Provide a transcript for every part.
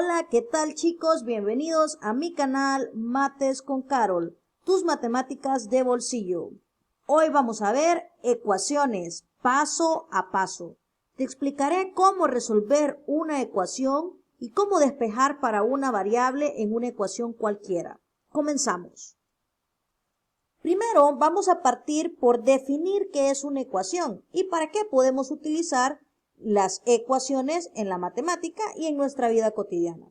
Hola, ¿qué tal chicos? Bienvenidos a mi canal Mates con Carol, tus matemáticas de bolsillo. Hoy vamos a ver ecuaciones paso a paso. Te explicaré cómo resolver una ecuación y cómo despejar para una variable en una ecuación cualquiera. Comenzamos. Primero vamos a partir por definir qué es una ecuación y para qué podemos utilizar las ecuaciones en la matemática y en nuestra vida cotidiana.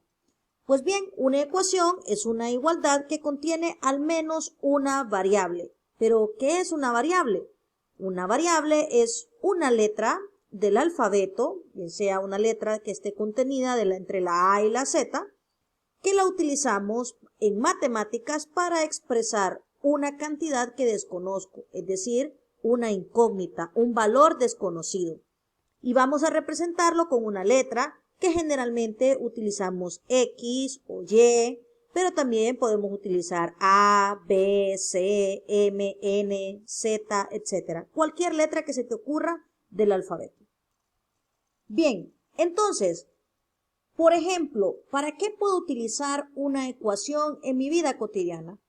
Pues bien, una ecuación es una igualdad que contiene al menos una variable. ¿Pero qué es una variable? Una variable es una letra del alfabeto, bien sea una letra que esté contenida entre la A y la Z, que la utilizamos en matemáticas para expresar una cantidad que desconozco, es decir, una incógnita, un valor desconocido. Y vamos a representarlo con una letra que generalmente utilizamos X o Y, pero también podemos utilizar A, B, C, M, N, Z, etc. Cualquier letra que se te ocurra del alfabeto. Bien, entonces, por ejemplo, ¿para qué puedo utilizar una ecuación en mi vida cotidiana?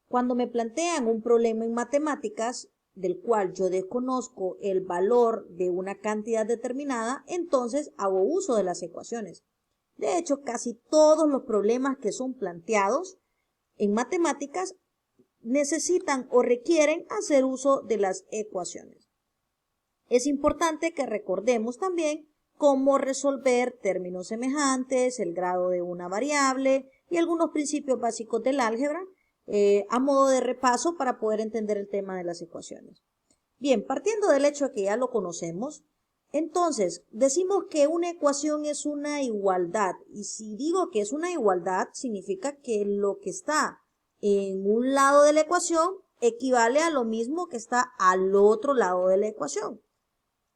Cuando me plantean un problema en matemáticas, del cual yo desconozco el valor de una cantidad determinada, entonces hago uso de las ecuaciones. De hecho, casi todos los problemas que son planteados en matemáticas necesitan o requieren hacer uso de las ecuaciones. Es importante que recordemos también cómo resolver términos semejantes, el grado de una variable y algunos principios básicos del álgebra, a modo de repaso para poder entender el tema de las ecuaciones. Bien, partiendo del hecho de que ya lo conocemos, entonces decimos que una ecuación es una igualdad. Y si digo que es una igualdad, significa que lo que está en un lado de la ecuación equivale a lo mismo que está al otro lado de la ecuación.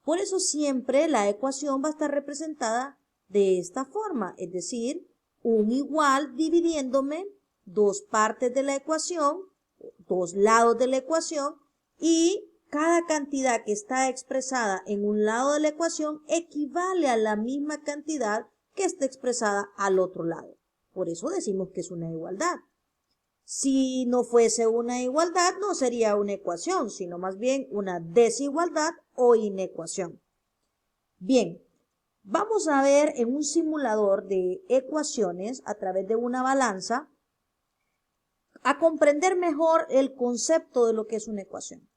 Por eso siempre la ecuación va a estar representada de esta forma, es decir, un igual dividiéndome dos partes de la ecuación, dos lados de la ecuación, y cada cantidad que está expresada en un lado de la ecuación equivale a la misma cantidad que está expresada al otro lado. Por eso decimos que es una igualdad. Si no fuese una igualdad, no sería una ecuación, sino más bien una desigualdad o inecuación. Bien, vamos a ver en un simulador de ecuaciones a través de una balanza a comprender mejor el concepto de lo que es una ecuación.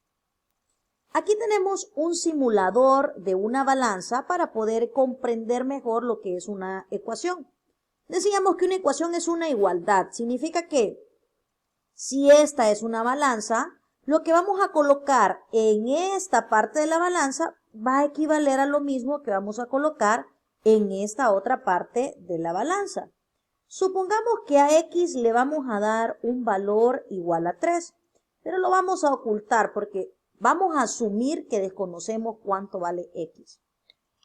Aquí tenemos un simulador de una balanza para poder comprender mejor lo que es una ecuación. Decíamos que una ecuación es una igualdad. Significa que si esta es una balanza, lo que vamos a colocar en esta parte de la balanza va a equivaler a lo mismo que vamos a colocar en esta otra parte de la balanza. Supongamos que a X le vamos a dar un valor igual a 3, pero lo vamos a ocultar porque vamos a asumir que desconocemos cuánto vale X.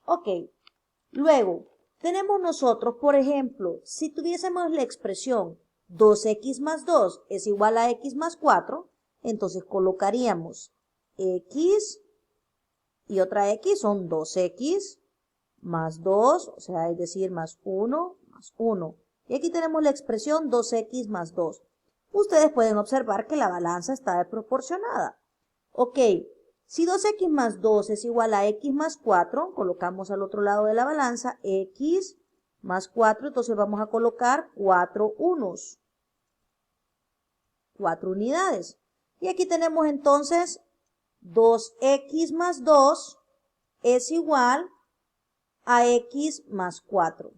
Ok, luego tenemos nosotros, por ejemplo, si tuviésemos la expresión 2x más 2 es igual a x más 4, entonces colocaríamos x y otra x son 2x más 2, o sea, es decir, más 1 más 1. Y aquí tenemos la expresión 2x más 2. Ustedes pueden observar que la balanza está desproporcionada. Ok, si 2x más 2 es igual a x más 4, colocamos al otro lado de la balanza x más 4, entonces vamos a colocar 4 unos. 4 unidades. Y aquí tenemos entonces 2x más 2 es igual a x más 4.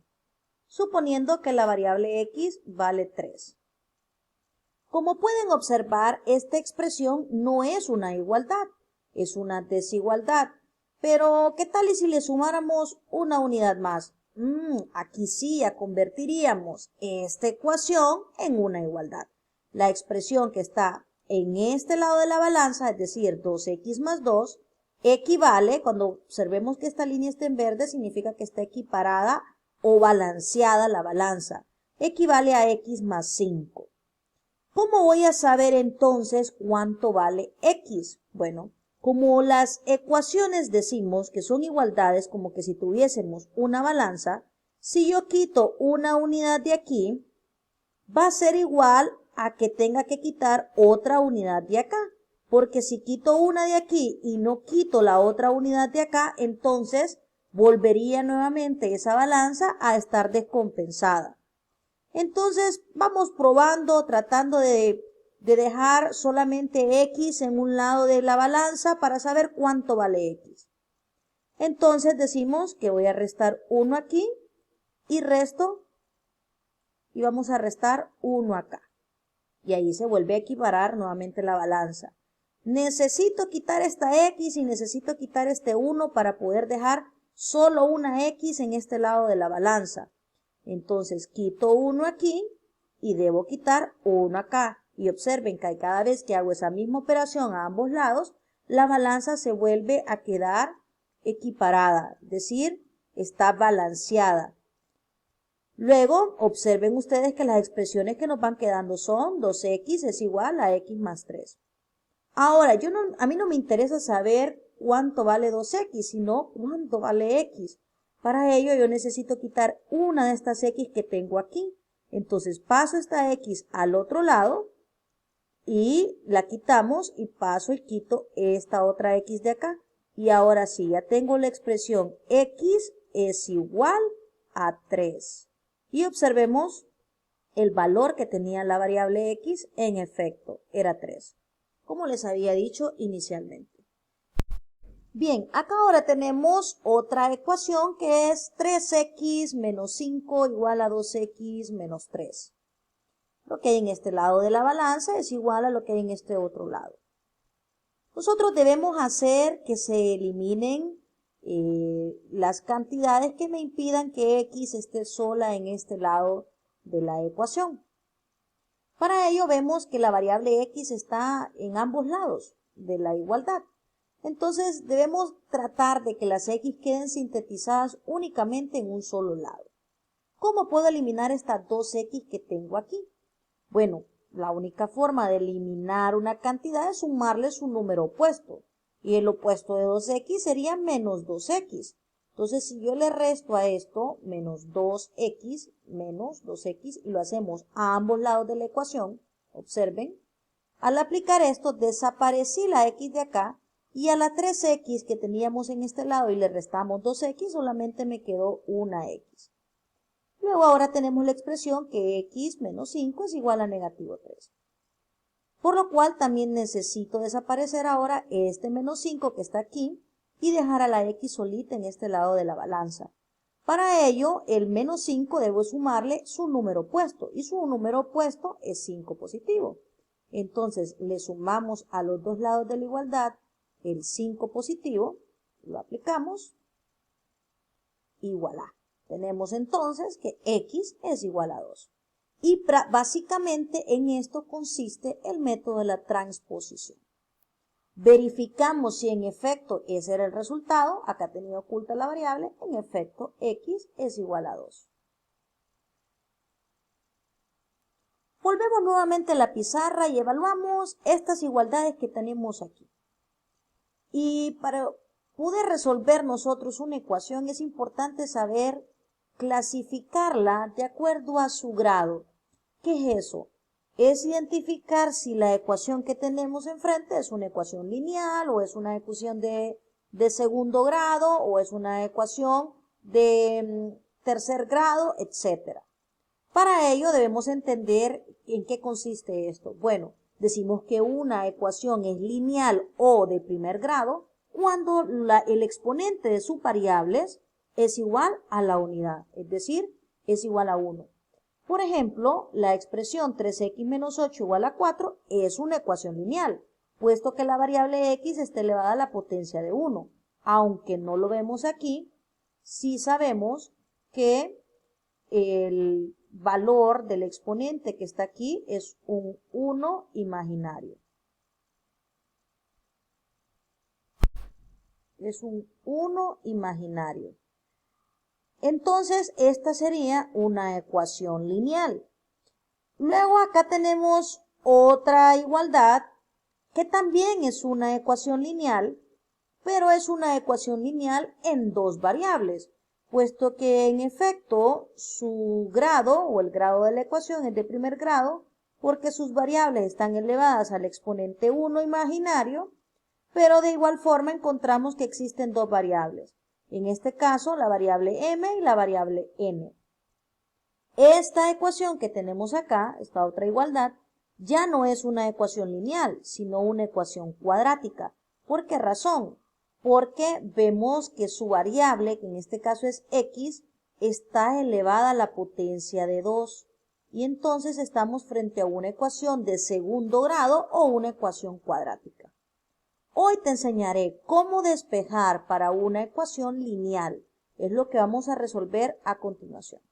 Suponiendo que la variable x vale 3. Como pueden observar, esta expresión no es una igualdad, es una desigualdad. Pero, ¿qué tal y si le sumáramos una unidad más? Aquí sí ya convertiríamos esta ecuación en una igualdad. La expresión que está en este lado de la balanza, es decir, 2x más 2, equivale, cuando observemos que esta línea está en verde, significa que está equiparada o balanceada la balanza. Equivale a x más 5. ¿Cómo voy a saber entonces cuánto vale x? Bueno, como las ecuaciones decimos que son igualdades, como que si tuviésemos una balanza, Si yo quito una unidad de aquí, va a ser igual a que tenga que quitar otra unidad de acá. Porque si quito una de aquí y no quito la otra unidad de acá, entonces volvería nuevamente esa balanza a estar descompensada. Entonces vamos probando, tratando de dejar solamente X en un lado de la balanza para saber cuánto vale X. Entonces decimos que voy a restar 1 aquí y resto y vamos a restar 1 acá. Y ahí se vuelve a equiparar nuevamente la balanza. Necesito quitar esta X y necesito quitar este 1 para poder dejar solo una X en este lado de la balanza. Entonces quito 1 aquí y debo quitar 1 acá. Y observen que cada vez que hago esa misma operación a ambos lados, la balanza se vuelve a quedar equiparada, es decir, está balanceada. Luego, observen ustedes que las expresiones que nos van quedando son 2x es igual a x más 3. Ahora, a mí no me interesa saber cuánto vale 2x, sino cuánto vale x. Para ello, yo necesito quitar una de estas x que tengo aquí. Entonces, paso esta x al otro lado y la quitamos y paso y quito esta otra x de acá. Y ahora sí, ya tengo la expresión x es igual a 3. Y observemos el valor que tenía la variable x, en efecto, era 3, como les había dicho inicialmente. Bien, acá ahora tenemos otra ecuación que es 3x menos 5 igual a 2x menos 3. Lo que hay en este lado de la balanza es igual a lo que hay en este otro lado. Nosotros debemos hacer que se eliminen las cantidades que me impidan que x esté sola en este lado de la ecuación. Para ello vemos que la variable x está en ambos lados de la igualdad. Entonces debemos tratar de que las x queden sintetizadas únicamente en un solo lado. ¿Cómo puedo eliminar estas 2x que tengo aquí? Bueno, la única forma de eliminar una cantidad es sumarle su número opuesto. Y el opuesto de 2x sería menos 2x. Entonces, si yo le resto a esto menos 2x y lo hacemos a ambos lados de la ecuación, observen, al aplicar esto desaparecí la x de acá y a la 3x que teníamos en este lado y le restamos 2x, solamente me quedó una x. Luego ahora tenemos la expresión que x menos 5 es igual a negativo 3. Por lo cual también necesito desaparecer ahora este menos 5 que está aquí y dejar a la x solita en este lado de la balanza. Para ello, el menos 5 debo sumarle su número opuesto y su número opuesto es 5 positivo. Entonces le sumamos a los dos lados de la igualdad el 5 positivo, lo aplicamos y voilà. Tenemos entonces que x es igual a 2. Y básicamente en esto consiste el método de la transposición. Verificamos si en efecto ese era el resultado. Acá tenía oculta la variable. En efecto, x es igual a 2. Volvemos nuevamente a la pizarra y evaluamos estas igualdades que tenemos aquí. Y para poder resolver nosotros una ecuación es importante saber clasificarla de acuerdo a su grado. ¿Qué es eso? Es identificar si la ecuación que tenemos enfrente es una ecuación lineal o es una ecuación de segundo grado o es una ecuación de tercer grado, etc. Para ello debemos entender en qué consiste esto. Bueno, decimos que una ecuación es lineal o de primer grado cuando el exponente de sus variables es igual a la unidad, es decir, es igual a 1. Por ejemplo, la expresión 3x menos 8 igual a 4 es una ecuación lineal, puesto que la variable x está elevada a la potencia de 1. Aunque no lo vemos aquí, sí sabemos que el valor del exponente que está aquí es un 1 imaginario. Es un 1 imaginario. Entonces, esta sería una ecuación lineal. Luego acá tenemos otra igualdad que también es una ecuación lineal, pero es una ecuación lineal en dos variables. puesto que en efecto su grado o el grado de la ecuación es de primer grado, porque sus variables están elevadas al exponente 1 imaginario, pero de igual forma encontramos que existen dos variables. En este caso, la variable m y la variable n. Esta ecuación que tenemos acá, esta otra igualdad, ya no es una ecuación lineal, sino una ecuación cuadrática. ¿Por qué razón? Porque vemos que su variable, que en este caso es x, está elevada a la potencia de 2. Y entonces estamos frente a una ecuación de segundo grado o una ecuación cuadrática. Hoy te enseñaré cómo despejar para una ecuación lineal. Es lo que vamos a resolver a continuación.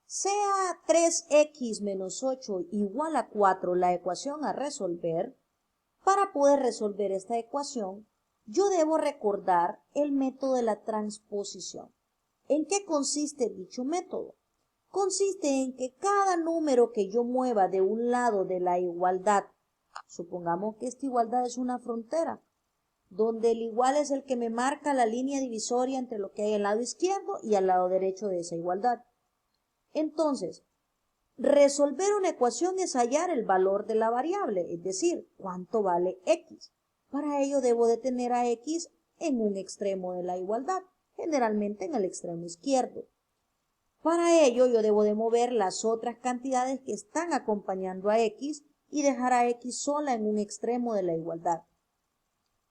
Sea 3x menos 8 igual a 4 la ecuación a resolver, para poder resolver esta ecuación, yo debo recordar el método de la transposición. ¿En qué consiste dicho método? Consiste en que cada número que yo mueva de un lado de la igualdad, supongamos que esta igualdad es una frontera, donde el igual es el que me marca la línea divisoria entre lo que hay al lado izquierdo y al lado derecho de esa igualdad. Entonces, resolver una ecuación es hallar el valor de la variable, es decir, cuánto vale x. Para ello debo de tener a x en un extremo de la igualdad, generalmente en el extremo izquierdo. Para ello yo debo de mover las otras cantidades que están acompañando a x y dejar a x sola en un extremo de la igualdad.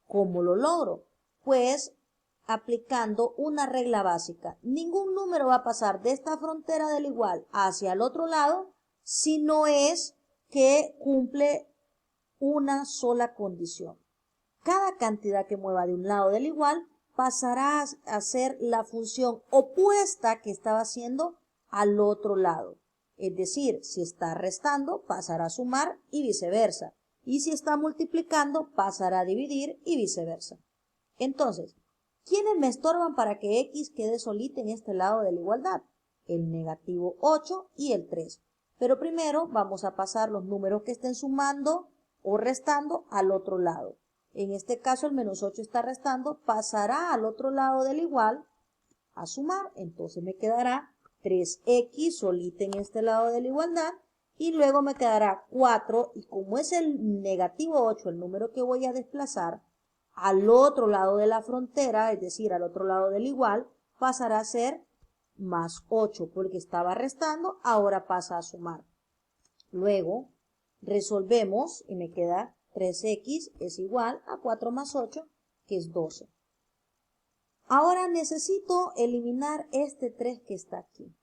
¿Cómo lo logro? Pues aplicando una regla básica. Ningún número va a pasar de esta frontera del igual hacia el otro lado si no es que cumple una sola condición. Cada cantidad que mueva de un lado del igual pasará a ser la función opuesta que estaba haciendo al otro lado. Es decir, si está restando, pasará a sumar y viceversa. Y si está multiplicando, pasará a dividir y viceversa. Entonces, ¿quiénes me estorban para que x quede solita en este lado de la igualdad? El negativo 8 y el 3. Pero primero vamos a pasar los números que estén sumando o restando al otro lado. En este caso el menos 8 está restando, pasará al otro lado del igual a sumar. Entonces me quedará 3x solita en este lado de la igualdad y luego me quedará 4 y como es el negativo 8 el número que voy a desplazar al otro lado de la frontera, es decir, al otro lado del igual, pasará a ser más 8 porque estaba restando, ahora pasa a sumar. Luego resolvemos y me queda 3x es igual a 4 más 8, que es 12. Ahora necesito eliminar este 3 que está aquí.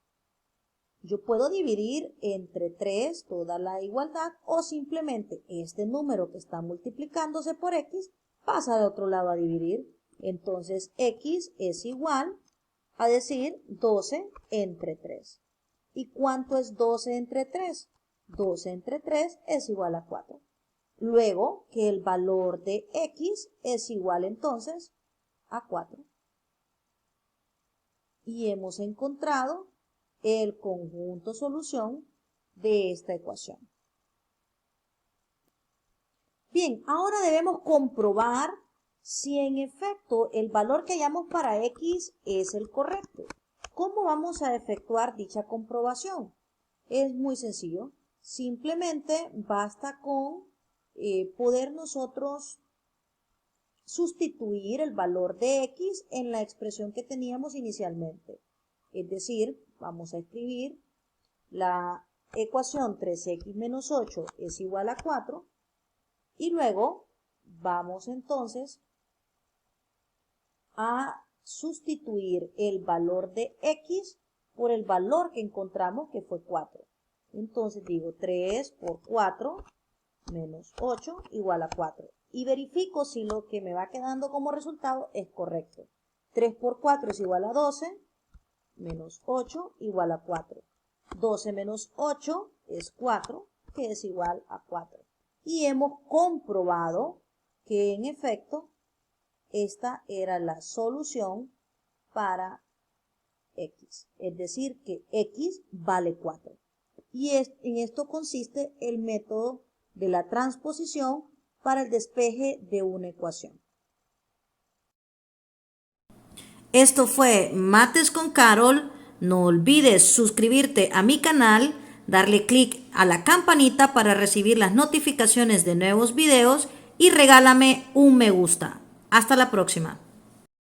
Yo puedo dividir entre 3 toda la igualdad o simplemente este número que está multiplicándose por x pasa de otro lado a dividir. Entonces x es igual a decir 12 entre 3. ¿Y cuánto es 12 entre 3? 12 entre 3 es igual a 4. Luego que el valor de x es igual entonces a 4. Y hemos encontrado el conjunto solución de esta ecuación. Bien, ahora debemos comprobar si en efecto el valor que hallamos para x es el correcto. ¿Cómo vamos a efectuar dicha comprobación? Es muy sencillo. Simplemente basta con poder nosotros sustituir el valor de x en la expresión que teníamos inicialmente. Es decir, vamos a escribir la ecuación 3x menos 8 es igual a 4 y luego vamos entonces a sustituir el valor de x por el valor que encontramos que fue 4. Entonces digo 3 por 4 menos 8 igual a 4. Y verifico si lo que me va quedando como resultado es correcto. 3 por 4 es igual a 12, menos 8 igual a 4. 12 menos 8 es 4, que es igual a 4. Y hemos comprobado que en efecto esta era la solución para x. Es decir, que x vale 4. Y en esto consiste el método de la transposición para el despeje de una ecuación. Esto fue Mates con Carol. No olvides suscribirte a mi canal, darle clic a la campanita para recibir las notificaciones de nuevos videos y regálame un me gusta. Hasta la próxima.